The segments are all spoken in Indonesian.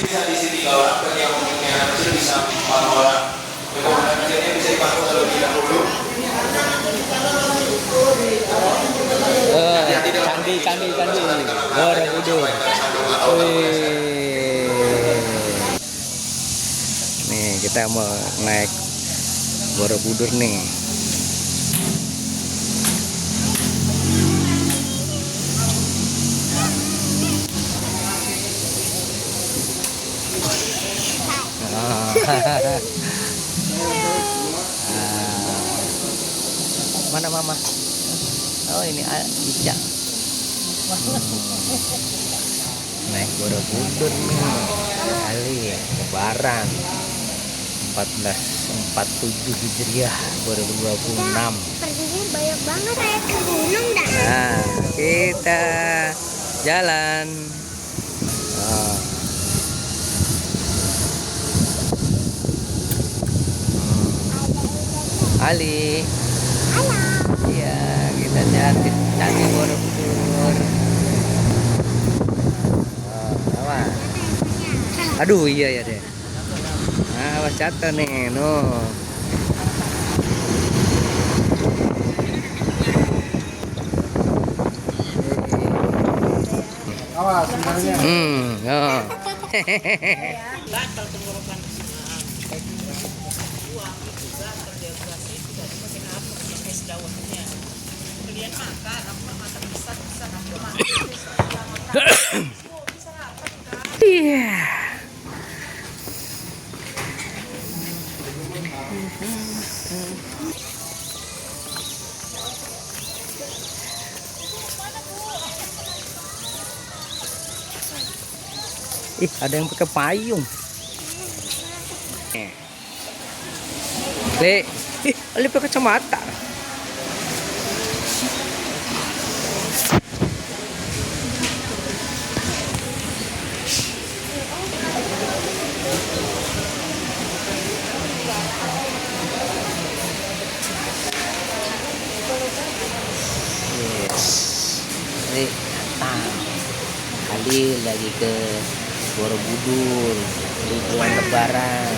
bisa di sini kalau bagi yang memiliki anak kecil bisa 4 orang. Rekomendasinya bisa dipantau terlebih dahulu. Candi Borobudur. Nih kita mau naik Borobudur nih. Mana mama? Oh ini Ica. Naik Borobudur nih kali ya, lebaran 1447 Hijriah 2026. Perginya banyak banget kayak ke gunung dah. Nah kita jalan. Oh. Ali. Halo. Iya, kita cari Borobudur. Oh, apa? Aduh, iya ya deh. Nah, awas jatuh nih, no. Awas sebenarnya. Oh. Iya. Ih, ada yang pakai payung. Le, ih, Ali pakai kacamata. Ini datang kali lagi ke Borobudur liburan lebaran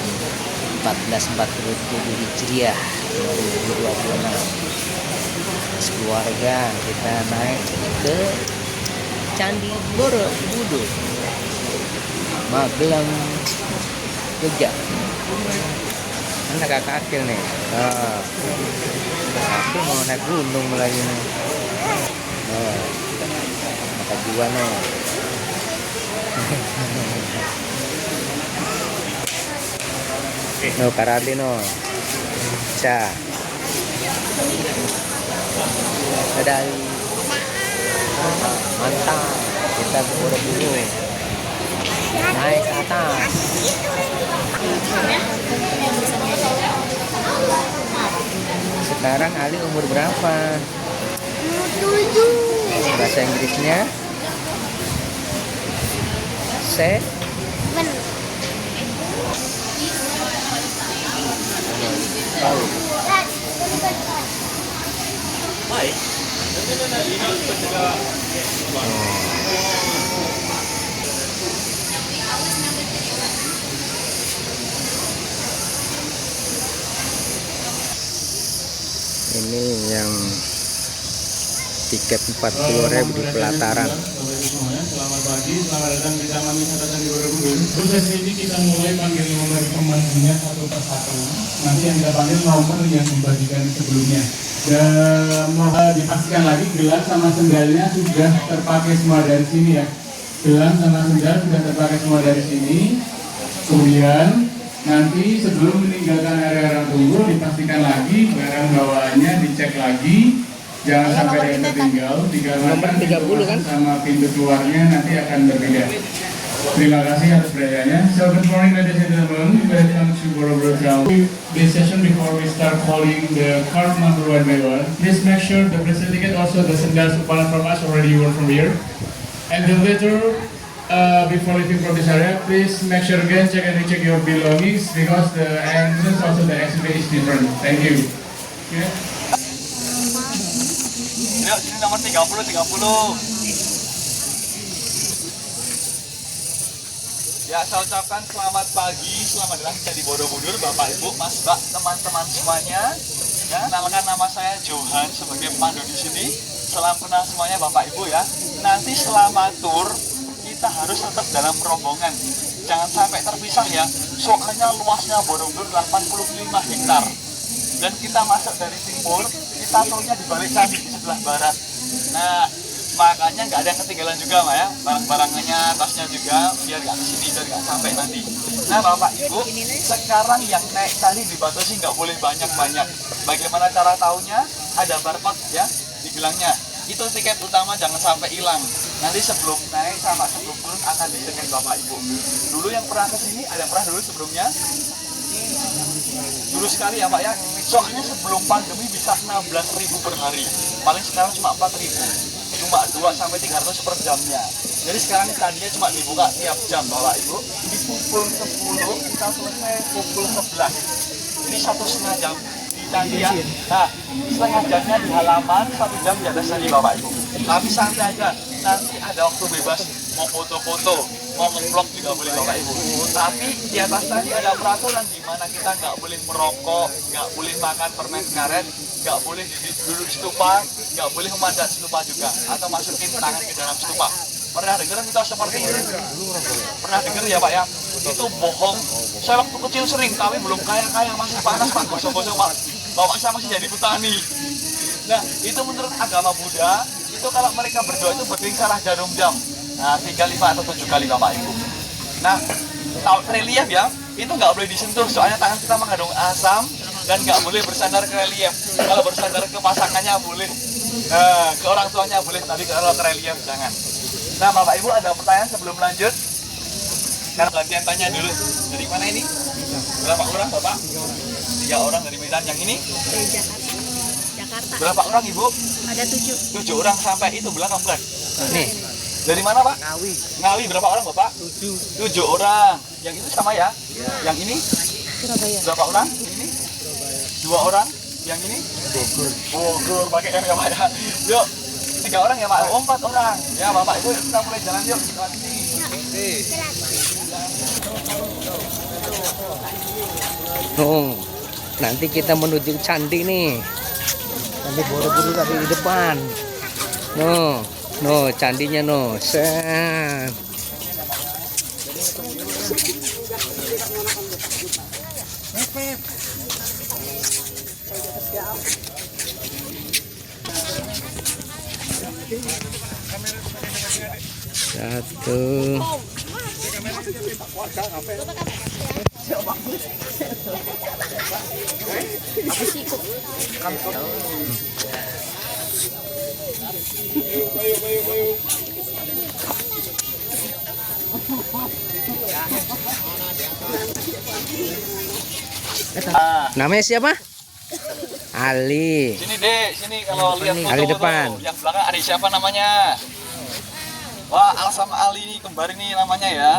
1447 Hijriah 2026. Sekeluarga kita naik ke Candi Borobudur, Magelang, Jogja. Anak kakak Akil nih. Aku mau naik gunung lagi nih. Maka dua no. No karate no. Ca. Dadah. Mantap. Kita ke Borobudur. Naik ke atas. Sekarang Ali umur berapa? Umur 7. Bahasa Inggrisnya Ben. tahu. Ini yang tiket 40.000 di pelataran. Selamat pagi, selamat datang di Taman Wisata Candi Borobudur. Proses ini kita mulai panggil nomor pembaginya satu persatu. Nanti yang kita panggil nomor yang membagikan sebelumnya. Dan mohon dipastikan lagi gelang sama sendalnya sudah terpakai semua dari sini ya. Gelang sama sendal sudah terpakai semua dari sini. Kemudian nanti sebelum meninggalkan area orang tunggu dipastikan lagi barang bawaannya dicek lagi. Jangan sampai ada yang tertinggal, dikarenakan pintu kan? sama pintu keluarnya nanti akan berbeda. Terima kasih atas perhatiannya. So good morning ladies and gentlemen, welcome to Borobudur Town. This session before we start calling the card number one by one, please make sure the present ticket also the sendal sepalan from us already worn from here. And then later, before leaving from this area, please make sure again check and recheck your belongings because the entrance also the exit is different. Thank you. Okay. Ini nomor 30. Ya, saya ucapkan selamat pagi, selamat datang di Borobudur, Bapak Ibu, Mas Mbak, teman-teman semuanya. Ya, kenalkan nama saya Johan sebagai pemandu di sini. Salam kenal semuanya Bapak Ibu ya. Nanti selama tur kita harus tetap dalam rombongan. Jangan sampai terpisah ya. Soalnya luasnya Borobudur 85 hektar. Dan kita masuk dari timur, kita turunnya di balik candi di sebelah barat. Nah, makanya nggak ada yang ketinggalan juga Mbak ya, barang-barangnya, tasnya juga, biar nggak kesini, biar nggak sampai nanti. Nah Bapak Ibu, sekarang yang naik tadi dibatasi nggak boleh banyak-banyak. Bagaimana cara taunya? Ada barcode ya di gelangnya. Itu tiket utama, jangan sampai hilang. Nanti sebelum naik sama sebelum turun akan dicek Bapak Ibu. Dulu yang pernah kesini, ada yang pernah dulu sebelumnya? Dulu sekali ya Pak ya, soalnya sebelum pandemi bisa 16.000 per hari, paling sekarang cuma 4.000. Cuma 2-300 per jamnya. Jadi sekarang ini tadinya cuma dibuka tiap jam Bapak Ibu. Di pukul 10 kita selesai pukul 11. Ini 1,5 jam di candi ya. Nah, setengah jamnya di halaman, 1 jam di atas tadi Bapak Ibu. Tapi santai aja, nanti ada waktu bebas mau foto-foto, mau nge-vlog juga boleh Bapak Ibu. Tapi di atas tadi ada peraturan di mana kita nggak boleh merokok, nggak boleh makan permen karet, nggak boleh duduk stupa, nggak boleh memanjat stupa juga, atau masukin tangan ke dalam stupa. Pernah dengar mitos seperti itu? Pernah dengar ya Pak ya? Itu bohong. Saya waktu kecil sering, tapi belum kaya-kaya, masih panas Pak, gosong-gosong Pak. Bapak saya masih jadi petani. Nah, itu menurut agama Buddha, itu kalau mereka berdoa itu berlingkaran jarum jam. Nah, 3 kali Pak atau 7 kali Bapak Ibu. Nah, tahu relief ya, itu nggak boleh disentuh, soalnya tangan kita mengandung asam dan nggak boleh bersandar ke relief. Kalau bersandar ke pasangannya boleh, ke orang tuanya boleh, tapi kalau ke relief jangan. Nah, Bapak Ibu ada pertanyaan sebelum lanjut? Karena gantian tanya dulu. Dari mana ini? Berapa orang Bapak? 3 orang dari Medan. Yang ini? Dari Jakarta. Berapa orang Ibu? Ada 7. 7 orang sampai itu belakang bukan? Nih, Dari mana Pak? Ngawi. Ngawi berapa orang Bapak? 7 orang. Yang itu sama ya? Yang ini? Surabaya. Berapa orang? Ini? 2 orang. Yang ini? Bogor. Pakai M ya Pak ya. Yuk, 3 orang ya Pak. 4 orang. Ya Bapak Ibu kita mulai jalan yuk. Terima kasih. Oh, nanti kita menuju candi nih. Candi Borobudur tadi di depan. No, candinya no. Set. Satu. Namanya siapa? Ali. Sini Dek, sini kalau lihat foto Ali depan. Yang belakang ada siapa namanya? Wah, Al sama Ali ini kembar ini namanya ya.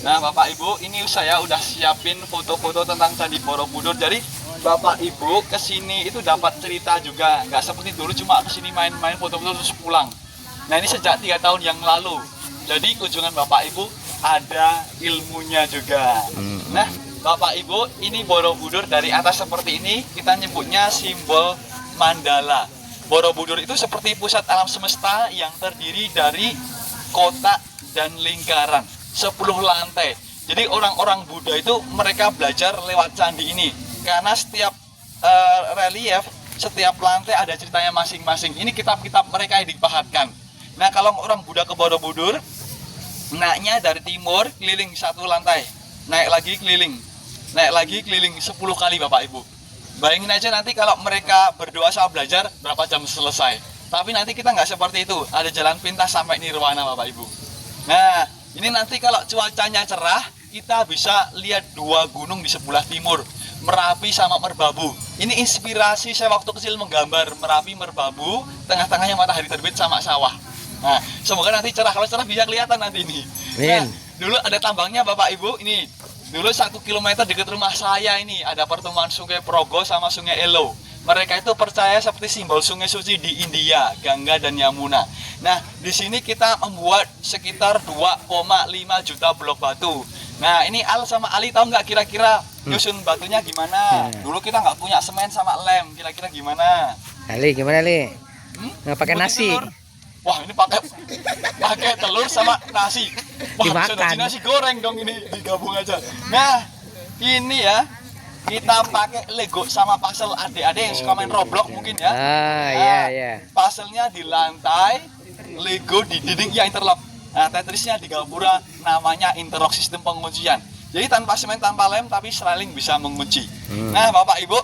Nah Bapak Ibu, ini saya udah siapin foto-foto tentang Candi Borobudur. Jadi Bapak Ibu kesini itu dapat cerita juga, nggak seperti dulu cuma kesini main-main foto-foto terus pulang. Nah ini sejak 3 tahun yang lalu. Jadi kunjungan Bapak Ibu ada ilmunya juga. Nah Bapak Ibu, ini Borobudur dari atas seperti ini, kita nyebutnya simbol mandala. Borobudur itu seperti pusat alam semesta yang terdiri dari kotak dan lingkaran, 10 lantai. Jadi orang-orang Buddha itu mereka belajar lewat candi ini. Karena setiap relief, setiap lantai ada ceritanya masing-masing. Ini kitab-kitab mereka yang dipahatkan. Nah kalau orang Buddha ke Borobudur, naiknya dari timur, keliling 1 lantai. Naik lagi keliling, naik lagi keliling 10 kali Bapak Ibu. Bayangin aja nanti kalau mereka berdoa sama belajar berapa jam selesai. Tapi nanti kita nggak seperti itu, ada jalan pintas sampai nirwana Bapak Ibu. Nah ini nanti kalau cuacanya cerah, kita bisa lihat 2 gunung di sebelah timur, Merapi sama Merbabu. Ini inspirasi saya waktu kecil menggambar Merapi, Merbabu, tengah-tengahnya matahari terbit sama sawah. Nah semoga nanti cerah, kalau cerah bisa kelihatan nanti ini. Nah, dulu ada tambangnya Bapak Ibu, ini dulu 1 kilometer dekat rumah saya ini ada pertemuan Sungai Progo sama Sungai Elo. Mereka itu percaya seperti simbol sungai suci di India, Gangga dan Yamuna. Nah, di sini kita membuat sekitar 2,5 juta blok batu. Nah, ini Al sama Ali tahu nggak kira-kira nyusun batunya gimana? Dulu kita nggak punya semen sama lem, kira-kira gimana? Ali gimana Ali? Nggak pakai Bikin nasi? telur. Wah, ini pakai telur sama nasi. Wah, bisa Dimakan. jadi nasi goreng dong ini, digabung aja. Nah, ini ya kita pakai Lego sama puzzle adik-adik yang suka main Roblox mungkin ya. Ah iya iya. Puzzle-nya di lantai, Lego di dinding ya interlock. Nah, Tetrisnya di gapura, namanya interlock sistem penguncian. Jadi tanpa semen, tanpa lem, tapi selaling bisa mengunci. Nah, Bapak Ibu,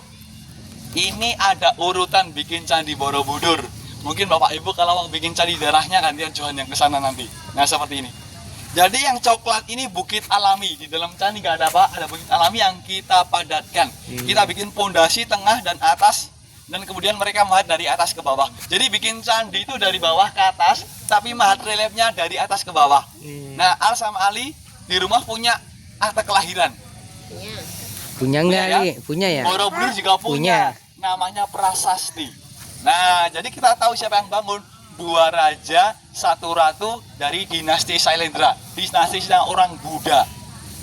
ini ada urutan bikin candi Borobudur. Mungkin Bapak Ibu kalau mau bikin candi darahnya gantian Johan yang ke sana nanti. Nah, seperti ini. Jadi yang coklat ini bukit alami. Di dalam candi nggak ada apa, ada bukit alami yang kita padatkan. Kita bikin pondasi tengah dan atas, dan kemudian mereka mahat dari atas ke bawah. Jadi bikin candi itu dari bawah ke atas, tapi mahat reliefnya dari atas ke bawah. Nah, Al sama Ali di rumah punya akte kelahiran. Punya nggak Punya ya? Ali? Punya ya? Borobudur juga punya. Namanya prasasti. Nah, jadi kita tahu siapa yang bangun. 2 raja, 1 ratu dari dinasti Sailendra. Dinasti orang Buddha.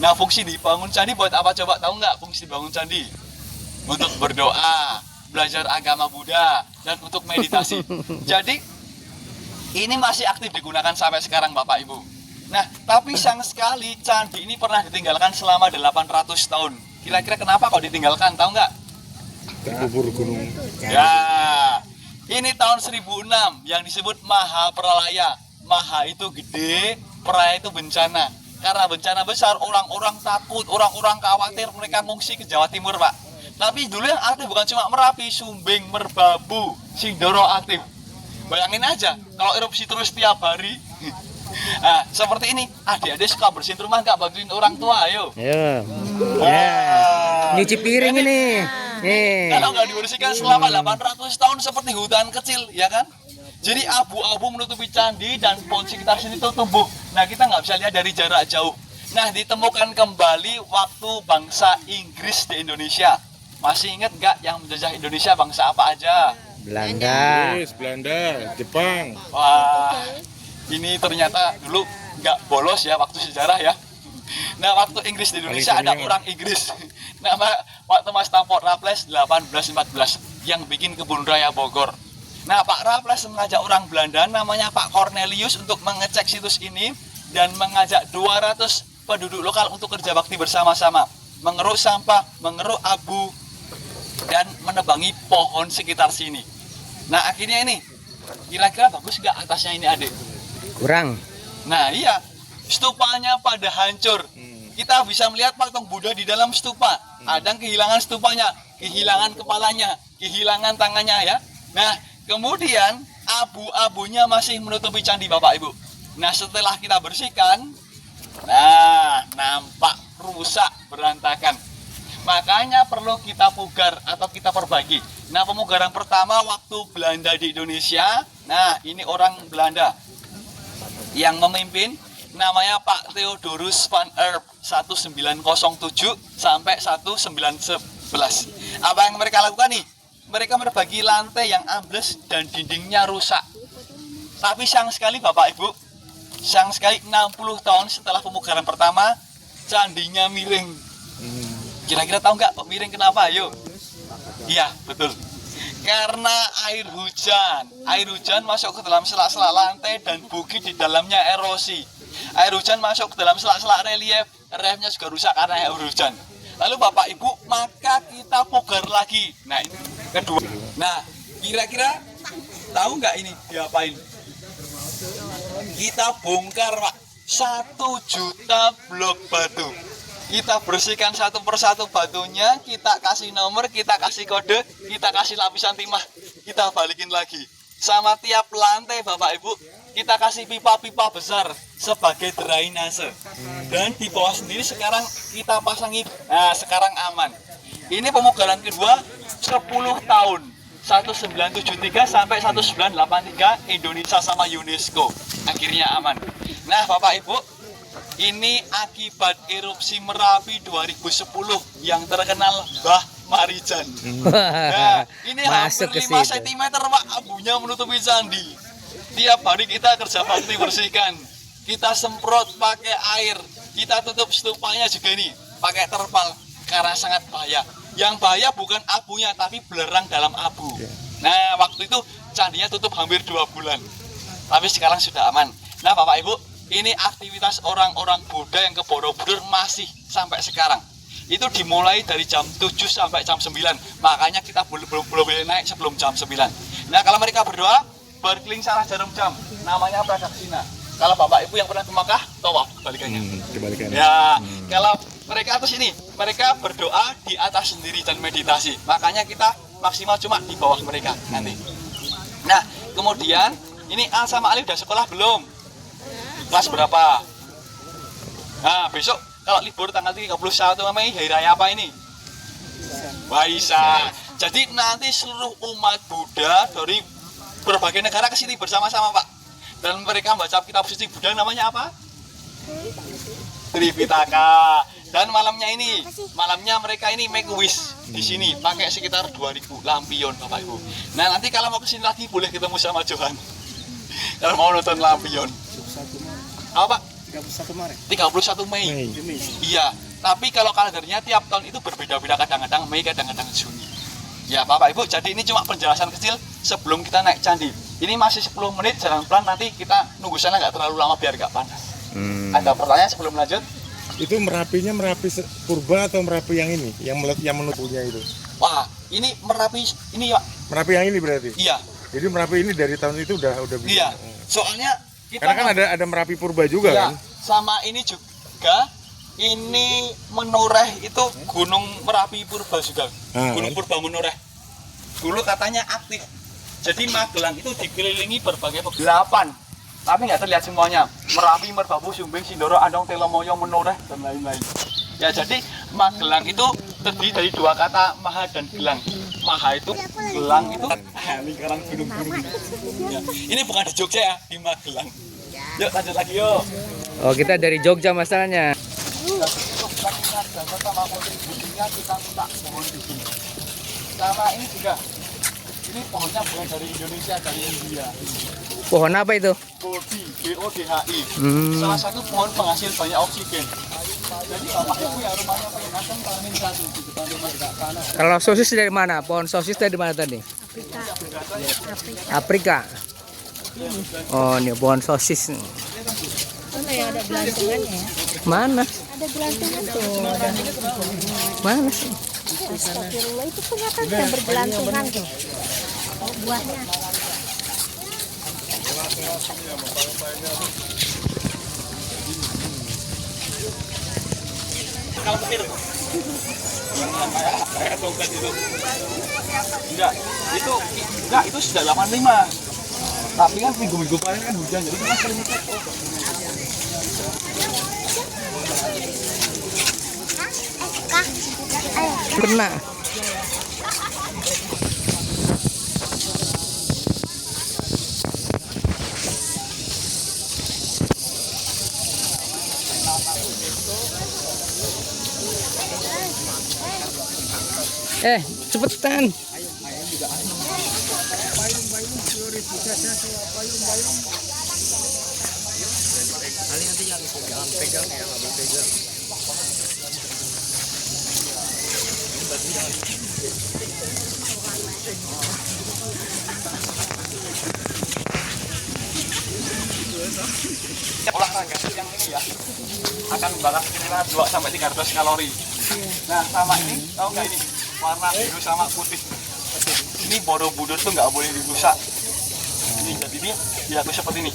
Nah, fungsi dibangun candi buat apa coba? Tahu nggak fungsi bangun candi? Untuk berdoa, belajar agama Buddha, dan untuk meditasi. Jadi, ini masih aktif digunakan sampai sekarang Bapak Ibu. Nah, tapi sayang sekali candi ini pernah ditinggalkan selama 800 tahun. Kira-kira kenapa kok ditinggalkan? Tahu nggak? Kubur gunung. Ya, ini tahun 1006 yang disebut Maha Pralaya. Maha itu gede, Pralaya itu bencana. Karena bencana besar, orang-orang takut, orang-orang khawatir, mereka ngungsi ke Jawa Timur, Pak. Tapi dulu yang aktif bukan cuma Merapi, Sumbing, Merbabu, Sindoro aktif. Bayangin aja, kalau erupsi terus tiap hari. Nah, seperti ini, adik-adik suka bersihin rumah nggak bantuin orang tua, ayo. Ayo. Ya. Nyuci piring ini. Nih. Kalau nggak dibersihkan selama 800 tahun seperti hutan kecil, ya kan? Jadi abu-abu menutupi candi dan pohon sekitar sini itu tumbuh. Nah, kita nggak bisa lihat dari jarak jauh. Nah, ditemukan kembali waktu bangsa Inggris di Indonesia. Masih ingat nggak yang menjajah Indonesia bangsa apa aja? Belanda. Inggris, Belanda, Jepang. Wah, ini ternyata dulu nggak bolos ya waktu sejarah ya. Nah, waktu Inggris di Indonesia ada orang Inggris. Nama waktu Mas Stafford Raffles 1814 yang bikin kebun raya Bogor. Nah, Pak Raffles mengajak orang Belanda namanya Pak Cornelius untuk mengecek situs ini dan mengajak 200 penduduk lokal untuk kerja bakti bersama-sama, mengeruk sampah, mengeruk abu, dan menebangi pohon sekitar sini. Nah, akhirnya ini kira-kira bagus nggak atasnya ini, adik? Kurang. Nah, iya, stupanya pada hancur. Kita bisa melihat patung Buddha di dalam stupa. Ada yang kehilangan stupanya, kehilangan kepalanya, kehilangan tangannya ya. Nah, kemudian abu-abunya masih menutupi candi Bapak Ibu. Nah, setelah kita bersihkan, nah, nampak rusak berantakan. Makanya perlu kita pugar atau kita perbaiki. Nah, pemugaran pertama waktu Belanda di Indonesia. Nah, ini orang Belanda yang memimpin, namanya Pak Theodorus van Erp 1907 sampai 1911. Apa yang mereka lakukan nih? Mereka berbagi lantai yang ambles dan dindingnya rusak. Tapi sayang sekali Bapak Ibu, sayang sekali 60 tahun setelah pemugaran pertama, candinya miring. Kira-kira tahu nggak miring kenapa? Ayo. Iya, betul. Karena air hujan masuk ke dalam selak-selak lantai dan bukit di dalamnya erosi. Air hujan masuk ke dalam selak-selak reliefnya juga rusak karena air hujan. Lalu Bapak Ibu, maka kita pugar lagi. Nah, ini kedua. Nah, kira-kira tahu nggak ini diapain? Kita bongkar, Pak, 1 juta blok batu. Kita bersihkan satu persatu batunya, kita kasih nomor, kita kasih kode, kita kasih lapisan timah, kita balikin lagi. Sama tiap lantai Bapak Ibu, kita kasih pipa-pipa besar sebagai drainase. Dan di bawah sendiri sekarang kita pasangi, nah sekarang aman. Ini pemugaran kedua 10 tahun, 1973 sampai 1983 Indonesia sama UNESCO. Akhirnya aman. Nah Bapak Ibu, ini akibat erupsi Merapi 2010 yang terkenal Bah Marijan. Nah, ini Masuk hampir ke 5 situ. cm Pak abunya menutupi candi. Tiap hari kita kerja bakti bersihkan. Kita semprot pakai air. Kita tutup stupanya juga ini pakai terpal karena sangat bahaya. Yang bahaya bukan abunya tapi belerang dalam abu. Nah, waktu itu candinya tutup hampir 2 bulan. Tapi sekarang sudah aman. Nah, Bapak Ibu, ini aktivitas orang-orang Buddha yang ke Borobudur masih sampai sekarang. Itu dimulai dari jam 7 sampai jam 9. Makanya kita belum boleh naik sebelum jam 9. Nah, kalau mereka berdoa, berkeliling salah jarum jam. Namanya pradaksina. Kalau Bapak Ibu yang pernah ke Makkah, tawaf balikannya. Kebalikannya. Ya, kalau mereka atas ini, mereka berdoa di atas sendiri dan meditasi. Makanya kita maksimal cuma di bawah mereka nanti. Nah, kemudian ini Al sama Ali udah sekolah belum? Kelas berapa? Nah, besok kalau libur tanggal 31 Mei, hari raya apa ini? Waisak. Jadi nanti seluruh umat Buddha dari berbagai negara ke sini bersama-sama, Pak. Dan mereka membaca kitab suci Buddha, namanya apa? Tripitaka. Dan malamnya mereka ini make wish di sini pakai sekitar 2000 lampion, Bapak Ibu. Nah, nanti kalau mau ke sini lagi boleh ketemu sama Johan. Kalau mau nonton lampion. Apa, Pak? 31 Mei. Iya, tapi kalau kalendernya tiap tahun itu berbeda-beda, kadang-kadang Mei, kadang-kadang Juni. Ya, Bapak Ibu, jadi ini cuma penjelasan kecil sebelum kita naik candi. Ini masih 10 menit jalan pelan, nanti kita nunggu sana nggak terlalu lama biar nggak panas. Ada pertanyaan sebelum lanjut? Itu Merapinya Merapi purba atau Merapi yang ini? Yang menutupinya itu? Wah, ini Merapi ini, Pak. Merapi yang ini berarti? Iya. Jadi Merapi ini dari tahun itu udah bisa? Iya. Soalnya kita Karena kan ada Merapi purba juga iya, kan? sama ini juga. Ini Menoreh itu Gunung Merapi Purba juga. Gunung Purba Menoreh. Dulu katanya aktif. Jadi Magelang itu dikelilingi berbagai pegelapan. Tapi nggak terlihat semuanya. Merapi, Merbabu, Sumbing, Sindoro, Andong, Telomoyo, Menoreh, dan lain-lain. Ya, jadi Magelang itu terdiri dari 2 kata Maha dan Gelang. Maha itu, Gelang itu lingkaran gunung-gunung. Ya. Ini bukan di Jogja ya, di Magelang. Yuk lanjut lagi yuk. Oh, kita dari Jogja masalahnya. Untuk sakingan dan sama kontribusinya kita minta pohon di sini. Sama ini juga. Ini pohonnya bukan dari Indonesia, dari India. Pohon apa itu? Bodhi, BODHI. Hmm. Salah satu pohon penghasil banyak oksigen. Jadi Bapak Ibu ya rumahnya pengen asam tanganin 1 di depan rumah tidak panas. Kalau sosis dari mana? Pohon sosis dari mana tadi? Afrika. Oh, ini pohon sosis. Mana yang ada gelantungannya ya? Mana? Ada gelantungan tuh. Mana sih? Astagfirullah, itu punya kan yang bergelantungan tuh. Buahnya. Kalau petir kayak tongkat itu. Enggak, itu sudah 85. Tapi kan minggu-minggu kemarin kan hujan, jadi kita sering itu. Kena. Cepetan. Olahraga yang ini ya akan membakar sekitar 2-300 kalori. Nah, sama ini, tahu nggak ini warna biru sama putih. Ini Borobudur tuh nggak boleh dirusak. Ini jadi ini diatur seperti ini.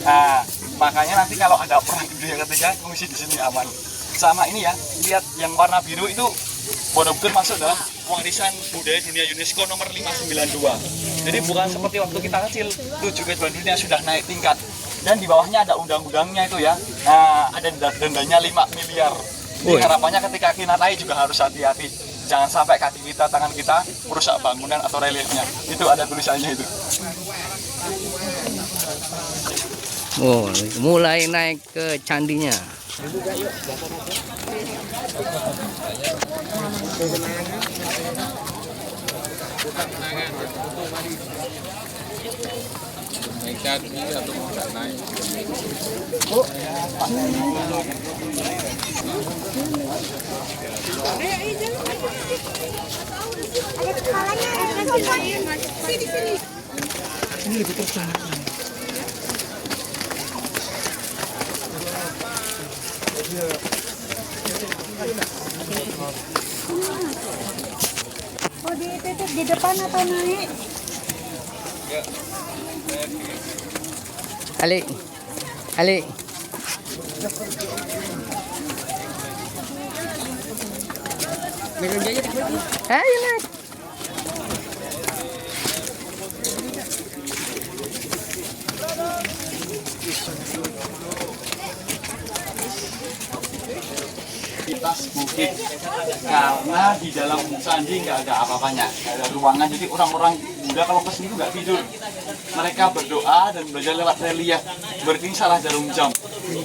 Nah, makanya nanti kalau ada perang dunia ketiga, mengungsi di sini aman. Sama ini ya, lihat yang warna biru itu Borobudur masuk dalam warisan budaya dunia UNESCO nomor 592. Jadi bukan seperti waktu kita kecil, 7 kejuaraan dunia sudah naik tingkat. Dan di bawahnya ada undang-undangnya itu ya. Nah, ada dendanya 5 miliar. Jadi harapannya ketika kita naik juga harus hati-hati. Jangan sampai kaki kita, tangan kita merusak bangunan atau reliefnya. Itu ada tulisannya itu. Oh, mulai naik ke candinya. Ada kepalanya, ada kepalanya. Sini, sini. Oh, dititip di depan atau naik? Ali. Ali. Ayo naik. Di atas bukit karena di dalam candi nggak ada apa-apanya, nggak ada ruangan, jadi orang-orang Buddha kalau kesini tuh nggak tidur, mereka berdoa dan belajar lewat relief, berarti salah jarum jam.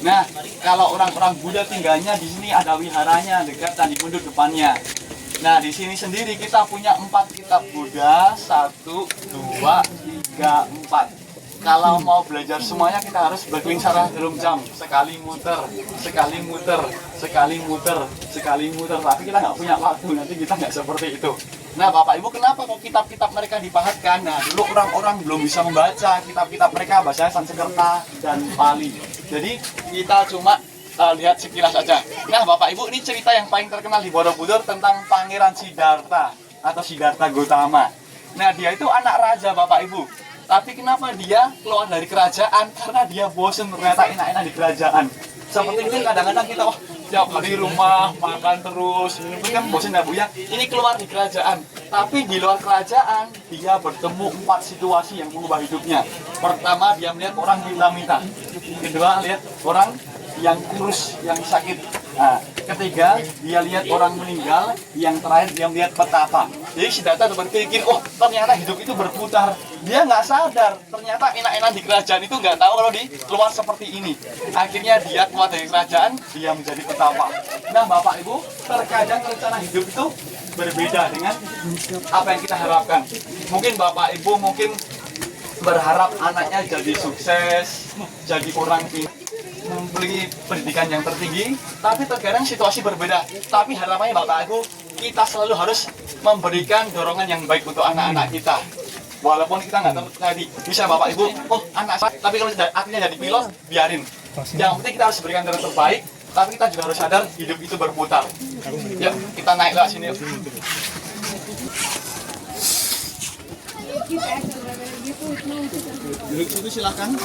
Nah, kalau orang-orang Buddha tinggalnya di sini ada wiharanya dekat Candi Mundur depannya. Nah, di sini sendiri kita punya 4 kitab Buddha, 1, 2, 3, 4. Kalau mau belajar semuanya kita harus berkeliling sarah jarum jam, sekali muter, sekali muter, sekali muter, sekali muter. Tapi kita nggak punya waktu, nanti kita nggak seperti itu. Nah, Bapak Ibu, kenapa kok kitab-kitab mereka dipahatkan? Nah, dulu orang-orang belum bisa membaca kitab-kitab mereka, bahasa Sanskerta dan Pali. Jadi kita cuma lihat sekilas saja. Nah, Bapak Ibu, ini cerita yang paling terkenal di Borobudur tentang Pangeran Siddhartha atau Siddhartha Gautama. Nah, dia itu anak raja, Bapak Ibu. Tapi kenapa dia keluar dari kerajaan? Karena dia bosen ternyata enak-enak di kerajaan. Seperti mungkin kadang-kadang kita tiap hari rumah makan terus, itu kan bosen ya Bu ya. Ini keluar di kerajaan. Tapi di luar kerajaan dia bertemu 4 situasi yang mengubah hidupnya. Pertama, dia melihat orang minta-minta. Kedua, lihat orang yang kurus, yang sakit. Nah, ketiga, dia lihat orang meninggal. Yang terakhir, dia melihat petapa. Jadi Siddhartha berpikir, oh ternyata hidup itu berputar. Dia nggak sadar, ternyata enak-enak di kerajaan itu nggak tahu kalau di luar seperti ini. Akhirnya dia keluar dari kerajaan, dia menjadi petapa. Nah, Bapak Ibu, terkadang rencana hidup itu berbeda dengan apa yang kita harapkan. Mungkin Bapak Ibu berharap anaknya jadi sukses, jadi orang memiliki pendidikan yang tertinggi, tapi terkadang situasi berbeda. Tapi harapannya Bapak Ibu, kita selalu harus memberikan dorongan yang baik untuk anak-anak kita. Walaupun kita nggak tahu tadi, bisa Bapak Ibu, oh anak saya, tapi kalau akhirnya jadi pilot, biarin. Yang penting kita harus berikan yang terbaik, tapi kita juga harus sadar hidup itu berputar. Yuk, kita naik ke sini. Yuk. Duduk situ silakan.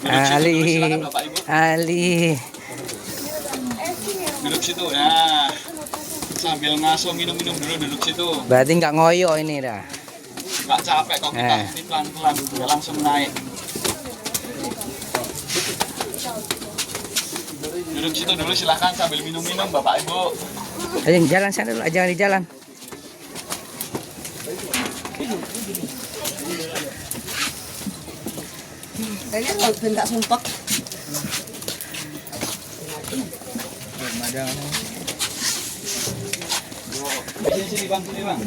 Ali. Ali. Duduk situ ya. Sambil ngasuh minum-minum dulu, duduk situ. Berarti nggak ngoyo ini dah. Nggak capek kok kita, ini pelan-pelan, nggak langsung naik. Duduk situ dulu silahkan sambil minum-minum Bapak Ibu. Ayo jalan sana dulu, jangan di jalan. Kayaknya kalau bentak sumpah. Sini bang, sini bang.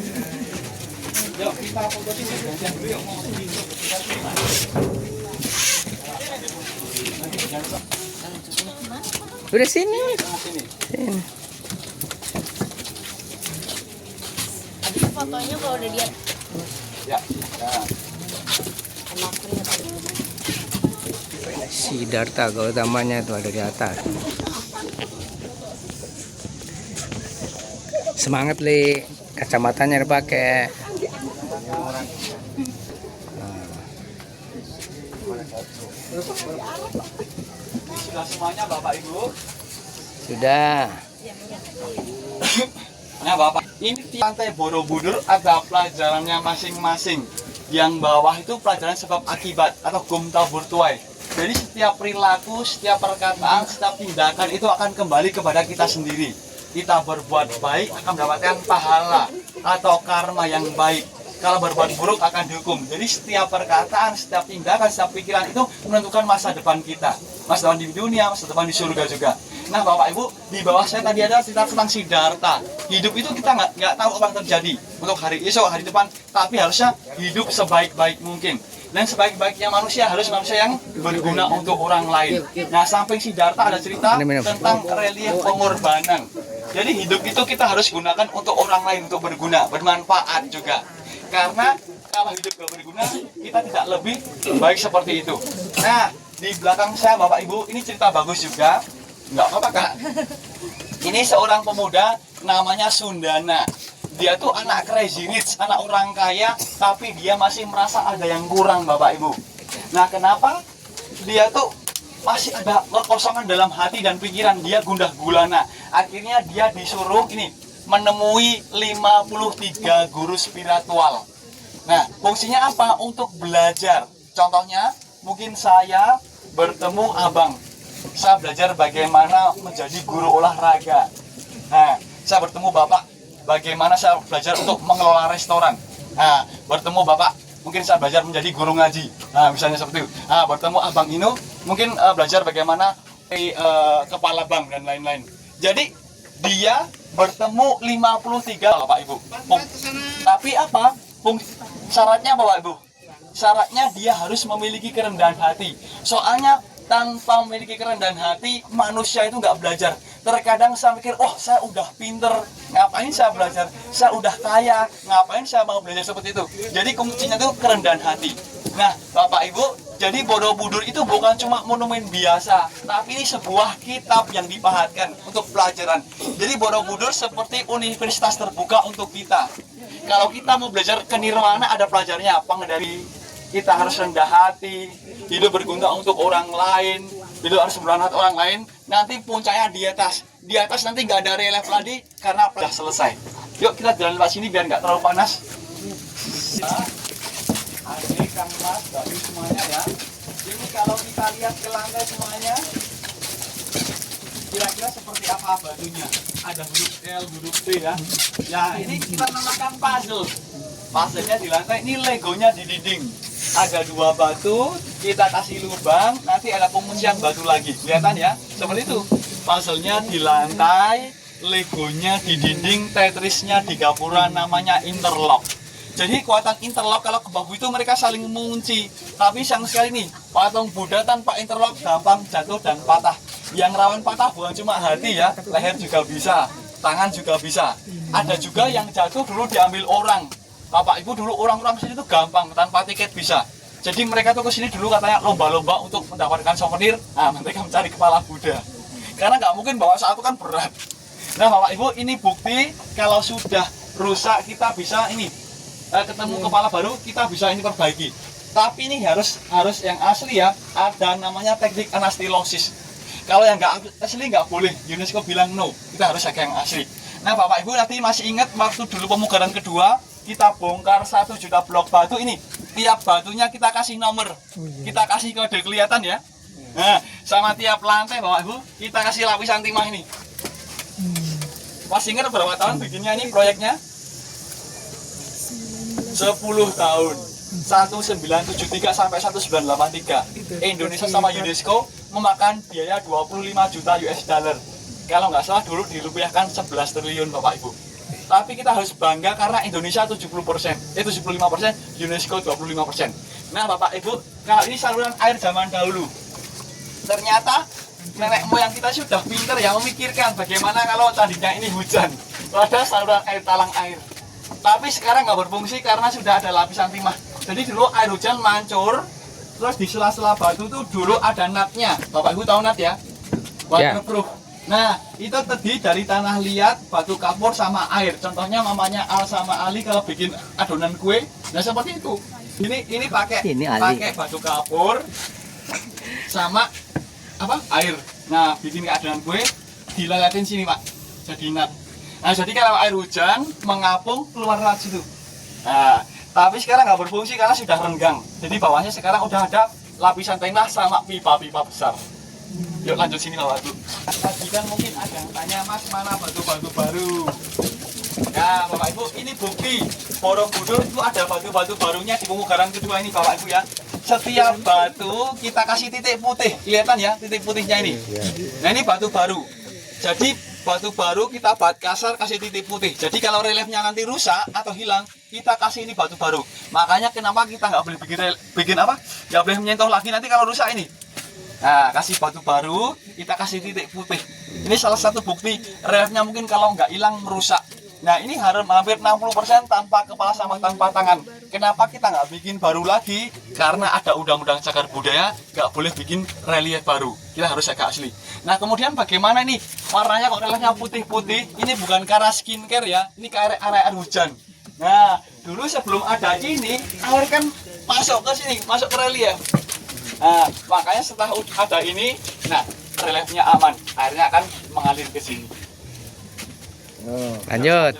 Yuk kita foto sini, gantian dulu yuk. Udah sini. Sini. Sini. Habis fotonya kalau udah dia Ya. Siddhartha Gautamanya itu ada di atas. Semangat li, kacamatanya dipakai. Sudah semuanya Bapak Ibu. Sudah. Nah Bapak, ini di lantai Borobudur ada pelajarannya masing-masing. Yang bawah itu pelajaran sebab akibat atau gumta burtuai. Jadi setiap perilaku, setiap perkataan, setiap tindakan itu akan kembali kepada kita sendiri. Kita berbuat baik akan mendapatkan pahala atau karma yang baik. kalau berbuat buruk akan dihukum. Jadi setiap perkataan, setiap tindakan, setiap pikiran itu menentukan masa depan kita, masa depan di dunia, masa depan di surga juga. Nah Bapak Ibu, di bawah saya tadi ada cerita tentang Siddhartha. Hidup itu kita nggak tahu apa yang terjadi untuk hari esok, hari depan, tapi harusnya hidup sebaik-baik mungkin. Dan sebaik-baiknya manusia harus manusia yang berguna untuk orang lain. Nah, samping Siddhartha ada cerita tentang relief pengorbanan. Jadi hidup itu kita harus gunakan untuk orang lain, untuk berguna, bermanfaat juga. Karena kalau hidup gak berguna, kita tidak lebih baik seperti itu. Nah, di belakang saya Bapak Ibu, ini cerita bagus juga. Nggak apa-apa Kak. Ini seorang pemuda namanya Sundana. Dia tuh anak crazy rich, anak orang kaya, tapi dia masih merasa ada yang kurang Bapak Ibu. Nah kenapa? Dia tuh masih ada kekosongan dalam hati dan pikiran, dia gundah gulana. Akhirnya dia disuruh ini menemui 53 guru spiritual. Nah fungsinya apa? Untuk belajar. Contohnya mungkin saya bertemu abang, saya belajar bagaimana menjadi guru olahraga. Nah saya bertemu bapak, bagaimana saya belajar untuk mengelola restoran. Nah, bertemu bapak, mungkin saya belajar menjadi guru ngaji. Nah, misalnya seperti itu. Nah, bertemu abang Inu, mungkin belajar bagaimana kepala bank dan lain-lain. Jadi, dia bertemu 53 Bapak Ibu. Tapi apa? Syaratnya Bapak Ibu? Syaratnya dia harus memiliki kerendahan hati. Soalnya tanpa memiliki kerendahan hati, manusia itu nggak belajar. Terkadang saya mikir, oh saya udah pinter, ngapain saya belajar? Saya udah kaya, ngapain saya mau belajar seperti itu? Jadi kuncinya itu kerendahan hati. Nah, Bapak Ibu, jadi Borobudur itu bukan cuma monumen biasa, tapi ini sebuah kitab yang dipahatkan untuk pelajaran. Jadi Borobudur seperti universitas terbuka untuk kita. Kalau kita mau belajar ke nirwana, ada pelajarnya apa? Dari kita harus rendah hati, hidup berguna untuk orang lain, hidup harus bermanfaat orang lain. Nanti puncaknya di atas. Di atas nanti nggak ada relief lagi karena sudah selesai. Yuk kita jalan lewat sini biar nggak terlalu panas. Adik, Kang Mas, Bapak semuanya ya. Ini kalau kita lihat ke lantai semuanya, kira-kira seperti apa batunya? Ada huruf L, huruf T ya. Ya ini kita namakan puzzle. Puzzle-nya di lantai, ini legonya di dinding. Ada 2 batu, kita kasih lubang, nanti ada penguncian batu lagi. Kelihatan ya? Seperti itu. Puzzle-nya di lantai, legonya di dinding, Tetrisnya di gapuran, namanya interlock. Jadi kekuatan interlock kalau ke bawah itu mereka saling mengunci. Tapi sayang sekali nih, patung Buddha tanpa interlock gampang jatuh dan patah. Yang rawan patah bukan cuma hati ya, leher juga bisa, tangan juga bisa. Ada juga yang jatuh dulu diambil orang. Bapak Ibu dulu orang-orang sini tuh gampang, tanpa tiket bisa. Jadi mereka tuh kesini dulu katanya lomba-lomba untuk mendapatkan souvenir. Nah, mereka mencari kepala Buddha. Karena nggak mungkin bawa satu kan berat. Nah, Bapak Ibu ini bukti kalau sudah rusak kita bisa ini ketemu kepala baru kita bisa ini perbaiki. Tapi ini harus yang asli ya. Ada namanya teknik anastilosis. Kalau yang nggak asli nggak boleh. UNESCO bilang no. Kita harus pakai yang asli. Nah, Bapak Ibu nanti masih ingat waktu dulu pemugaran kedua kita bongkar 1 juta blok batu ini. Tiap batunya kita kasih nomor. Kita kasih kode kelihatan ya. Nah, sama tiap lantai Bapak Ibu kita kasih lapisan timah ini. Masih ingat berapa tahun bikinnya ini proyeknya? 10 tahun. 1973 sampai 1983. Indonesia sama UNESCO memakan biaya 25 juta US dollar. Kalau nggak salah dulu dirupiahkan 11 triliun Bapak Ibu. Tapi kita harus bangga karena Indonesia 70%, 75%, UNESCO 25%. Nah Bapak Ibu, kalau ini saluran air zaman dahulu. Ternyata nenek moyang kita sudah pintar ya memikirkan bagaimana kalau tadinya ini hujan. Ada saluran air, talang air. Tapi sekarang nggak berfungsi karena sudah ada lapisan timah. Jadi dulu air hujan mancur, terus di sela-sela batu tuh dulu ada natnya. Bapak Ibu tahu nat ya? Waterproof. Nah, itu terdiri dari tanah liat, batu kapur, sama air. Contohnya mamanya Al sama Ali kalau bikin adonan kue, nah seperti itu. Ini pakai batu kapur sama apa? Air. Nah, bikin adonan kue, dileletin sini Pak. Jadi nat. Nah, jadi kalau air hujan mengapung keluar lewat situ. Nah, tapi sekarang nggak berfungsi karena sudah renggang. Jadi bawahnya sekarang udah ada lapisan tanah sama pipa-pipa besar. Yuk lanjut sini Bapak Ibu. Tadi kan mungkin ada yang tanya Mas mana batu-batu baru. Nah, Bapak Ibu, ini bukti Borobudur itu ada batu-batu barunya di pemugaran kedua ini, Bapak Ibu ya. Setiap batu kita kasih titik putih, kelihatan ya titik putihnya ini. Nah, ini batu baru. Jadi batu baru kita bat kasar kasih titik putih. Jadi kalau reliefnya nanti rusak atau hilang, kita kasih ini batu baru. Makanya kenapa kita nggak boleh bikin apa? Nggak boleh menyentuh lagi nanti kalau rusak ini. Nah, kasih batu baru, kita kasih titik putih. Ini salah satu bukti reliefnya mungkin kalau nggak hilang merusak. Nah, ini hampir 60% tanpa kepala sama tanpa tangan. Kenapa kita nggak bikin baru lagi? Karena ada undang-undang cagar budaya, nggak boleh bikin relief baru. Kita harus jaga asli. Nah, kemudian bagaimana nih? Warnanya kok reliefnya putih-putih? Ini bukan karena skincare ya, ini karena air hujan. Nah, dulu sebelum ada ini, air kan masuk ke sini, masuk ke relief. Nah, makanya setelah ada ini, nah reliefnya aman, airnya akan mengalir ke sini. Lanjut.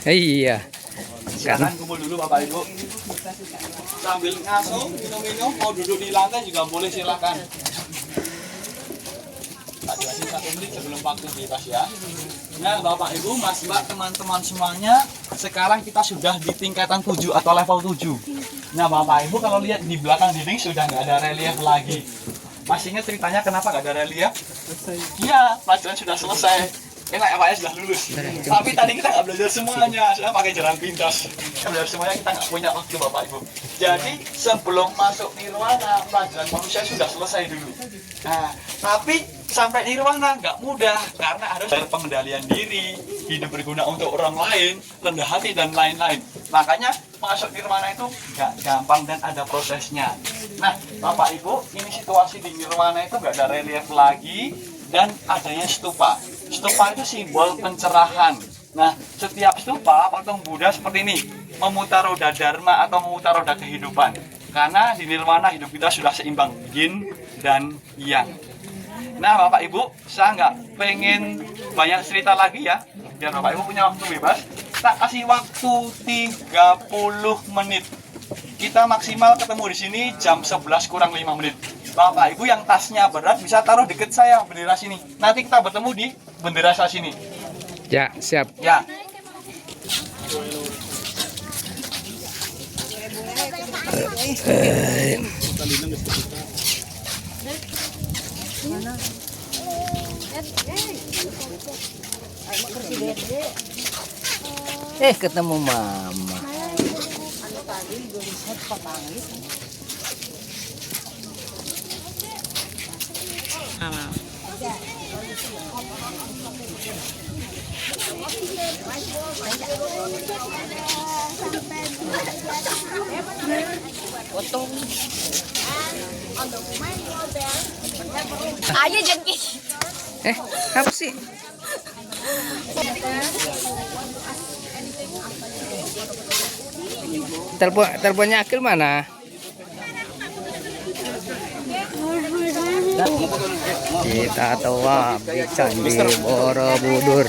Iya. Silakan kumpul dulu Bapak Ibu. Sambil ngasuh, minum-minum, mau duduk di lantai juga boleh, silakan. Tak jelasin 1 menit sebelum waktu bebas ya. Nah, Bapak Ibu, Mas Mbak, teman-teman semuanya, sekarang kita sudah di tingkatan 7 atau level 7. Nah, Bapak Ibu kalau lihat di belakang dinding sudah nggak ada relief lagi. Masih ingat ceritanya kenapa nggak ada relief? Iya, pelajaran sudah selesai. Enak ya Pak ya, sudah lulus. Tapi tadi kita nggak belajar semuanya, sudah pakai jalan pintas. Kita belajar semuanya, kita nggak punya waktu Bapak Ibu. Jadi sebelum masuk nirwana, pelajaran manusia sudah selesai dulu. Nah, tapi sampai nirwana nggak mudah karena harus ada pengendalian diri, hidup berguna untuk orang lain, rendah hati dan lain-lain. Makanya masuk nirwana itu nggak gampang dan ada prosesnya. Nah, Bapak Ibu, ini situasi di nirwana itu nggak ada relief lagi dan adanya stupa. Stupa itu simbol pencerahan. Nah, setiap stupa patung Buddha seperti ini memutar roda dharma atau memutar roda kehidupan. Karena di nirwana hidup kita sudah seimbang yin dan yang. Nah, Bapak Ibu, saya nggak pengen banyak cerita lagi ya, biar Bapak Ibu punya waktu bebas. Tak kasih waktu 30 menit. Kita maksimal ketemu di sini jam 11 kurang 5 menit. Bapak Ibu yang tasnya berat bisa taruh deket saya, bendera sini. Nanti kita bertemu di bendera saya sini. Ya, siap. Ya. Ketemu mama. Ayo jengki. Apa sih? Teleponnya Akil mana? Kita tawaf di Candi Borobudur.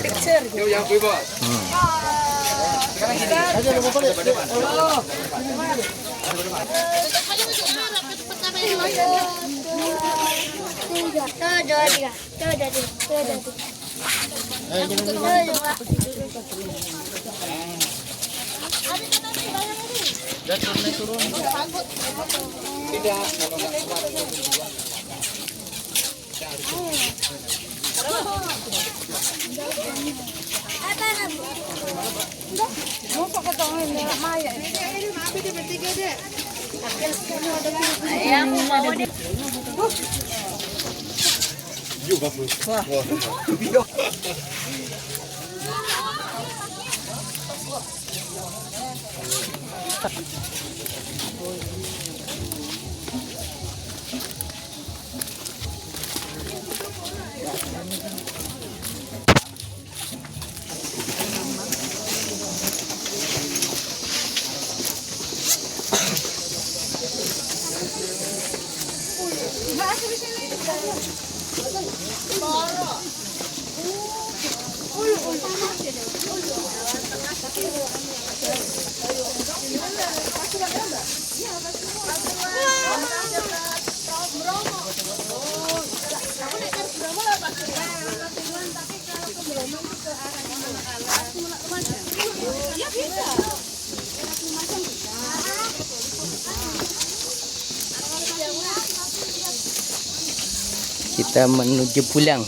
Kita menuju pulang.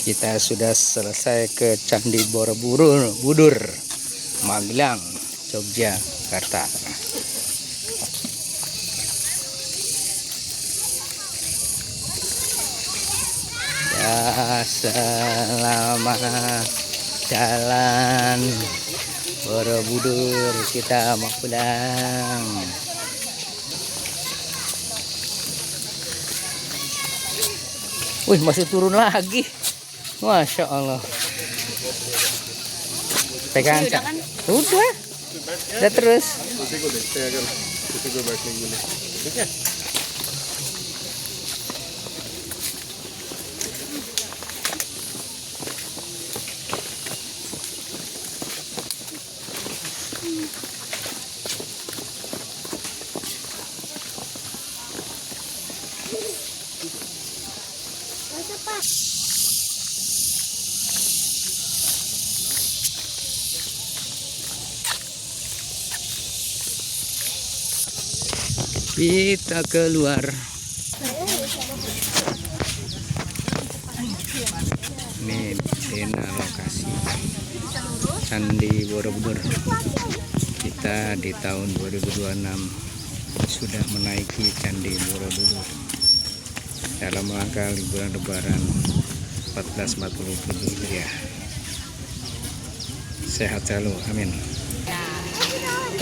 Kita sudah selesai ke Candi Borobudur, Magelang, Yogyakarta. Ya, selamat jalan Borobudur, kita mau pulang. Wih, masih turun lagi. Masya Allah. Pegang kan? Udah terus. Kita keluar. Ini pena lokasi Candi Borobudur. Kita di tahun 2026 sudah menaiki Candi Borobudur dalam rangka liburan Lebaran 1447 Hijriah. Sehat selalu, amin.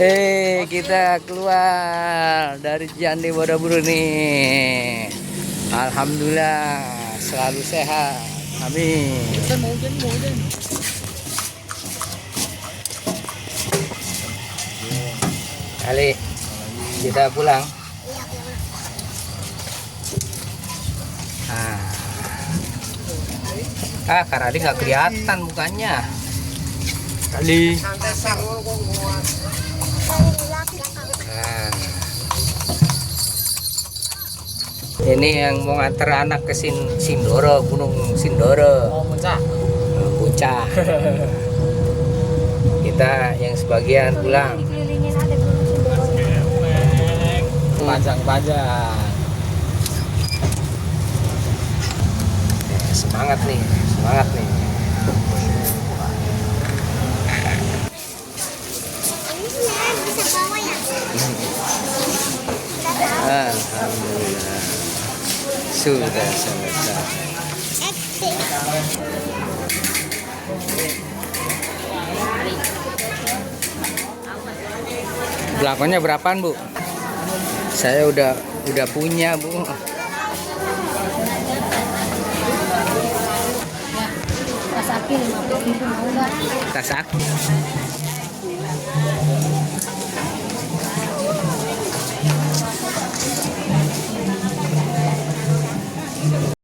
Kita keluar dari Candi Borobudur nih. Alhamdulillah selalu sehat. Amin. Ali, kita pulang. Kak Adi nggak kelihatan mukanya. Ali. Nah. Ini yang mau nganter anak ke Sindoro, Gunung Sindoro. Oh, Puncak. Kita yang sebagian pulang. Panjang-panjang. Semangat nih, semangat nih. Alhamdulillah sudah selesai. Belakonnya berapaan, Bu? Saya udah punya, Bu. Tas aki 50.000 mau enggak? Tas aki.